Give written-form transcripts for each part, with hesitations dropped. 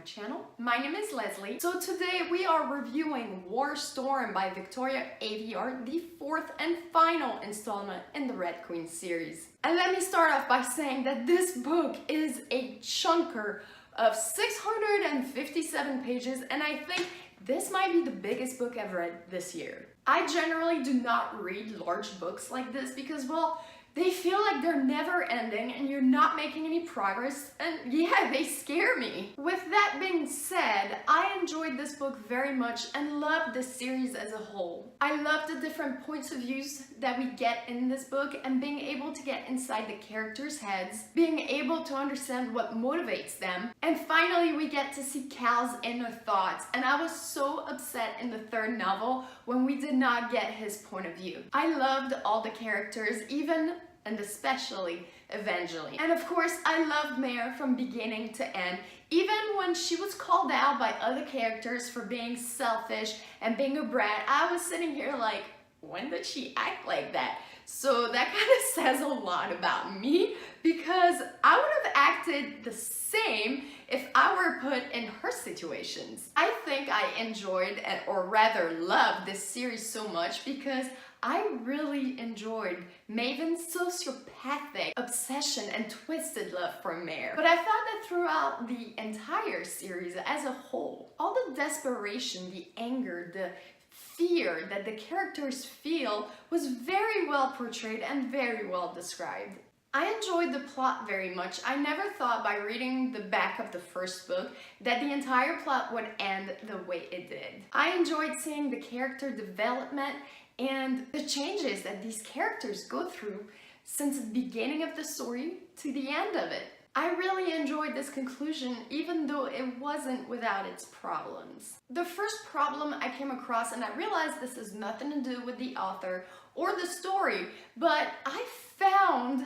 channel. My name is Leslie. So today we are reviewing War Storm by Victoria Aveyard, the fourth and final installment in the Red Queen series. And let me start off by saying that this book is a chunker of 657 pages, and I think this might be the biggest book I've read this year. I generally do not read large books like this because, well, they feel like they're never ending and you're not making any progress, and yeah, they scare me. With that being said, I enjoyed this book very much and loved this series as a whole. I love the different points of views that we get in this book and being able to get inside the characters' heads, being able to understand what motivates them, and finally we get to see Cal's inner thoughts, and I was so upset in the third novel when we did not get his point of view. I loved all the characters, even and especially Evangeline. And of course, I loved Mare from beginning to end, even when she was called out by other characters for being selfish and being a brat. I was sitting here like, when did she act like that? So that kind of says a lot about me, because I would have acted the same if I were put in her situations. I think I enjoyed, or rather loved, this series so much because I really enjoyed Maven's sociopathic obsession and twisted love for Mare. But I found that throughout the entire series as a whole, all the desperation, the anger, the fear that the characters feel was very well portrayed and very well described. I enjoyed the plot very much. I never thought by reading the back of the first book that the entire plot would end the way it did. I enjoyed seeing the character development and the changes that these characters go through since the beginning of the story to the end of it. I really enjoyed this conclusion, even though it wasn't without its problems. The first problem I came across, and I realized this has nothing to do with the author or the story, but I found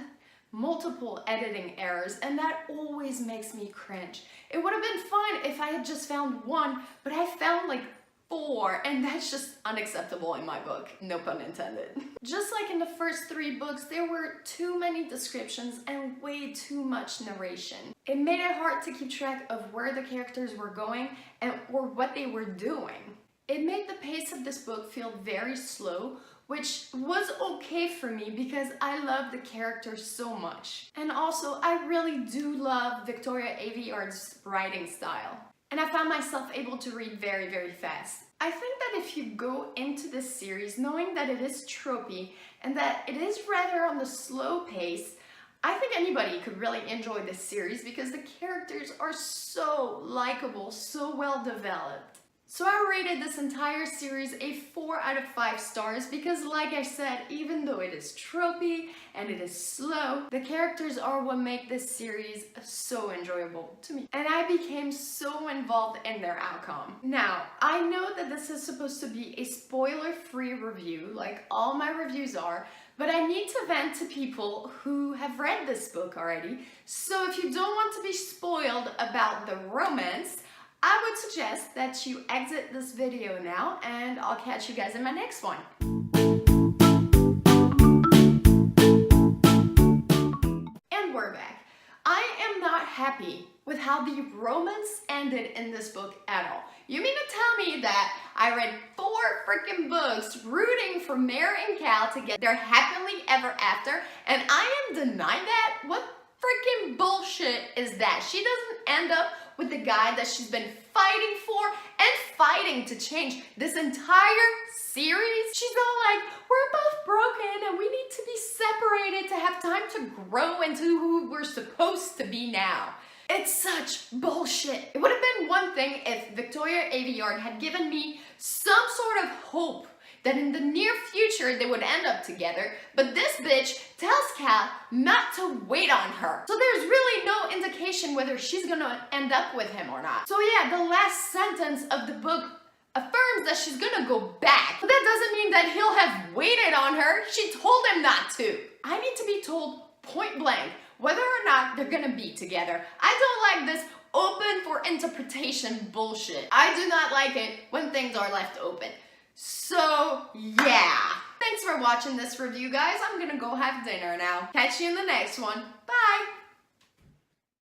multiple editing errors, and that always makes me cringe. It would have been fine if I had just found one, but I found like 4, and that's just unacceptable in my book, no pun intended. Just like in the first 3 books, there were too many descriptions and way too much narration. It made it hard to keep track of where the characters were going or what they were doing. It made the pace of this book feel very slow, which was okay for me because I love the characters so much. And also, I really do love Victoria Aveyard's writing style. And I found myself able to read very, very fast. I think that if you go into this series knowing that it is tropey and that it is rather on the slow pace, I think anybody could really enjoy this series because the characters are so likable, so well developed. So I rated this entire series a 4 out of 5 stars because, like I said, even though it is tropey and it is slow, the characters are what make this series so enjoyable to me. And I became so involved in their outcome. Now, I know that this is supposed to be a spoiler-free review, like all my reviews are, but I need to vent to people who have read this book already. So if you don't want to be spoiled about the romance, I would suggest that you exit this video now, and I'll catch you guys in my next one. And we're back. I am not happy with how the romance ended in this book at all. You mean to tell me that I read 4 freaking books rooting for Mare and Cal to get their happily ever after, and I am denied that? What freaking bullshit is that? She doesn't end up with the guy that she's been fighting for and fighting to change this entire series. She's all like, we're both broken and we need to be separated to have time to grow into who we're supposed to be now. It's such bullshit. It would have been one thing if Victoria Aveyard had given me some sort of hope that in the near future they would end up together, but this bitch tells Cal not to wait on her. So there's really no indication whether she's gonna end up with him or not. So yeah, the last sentence of the book affirms that she's gonna go back, but that doesn't mean that he'll have waited on her. She told him not to. I need to be told point blank whether or not they're gonna be together. I don't like this open for interpretation bullshit. I do not like it when things are left open. So, yeah. Thanks for watching this review, guys. I'm gonna go have dinner now. Catch you in the next one. Bye!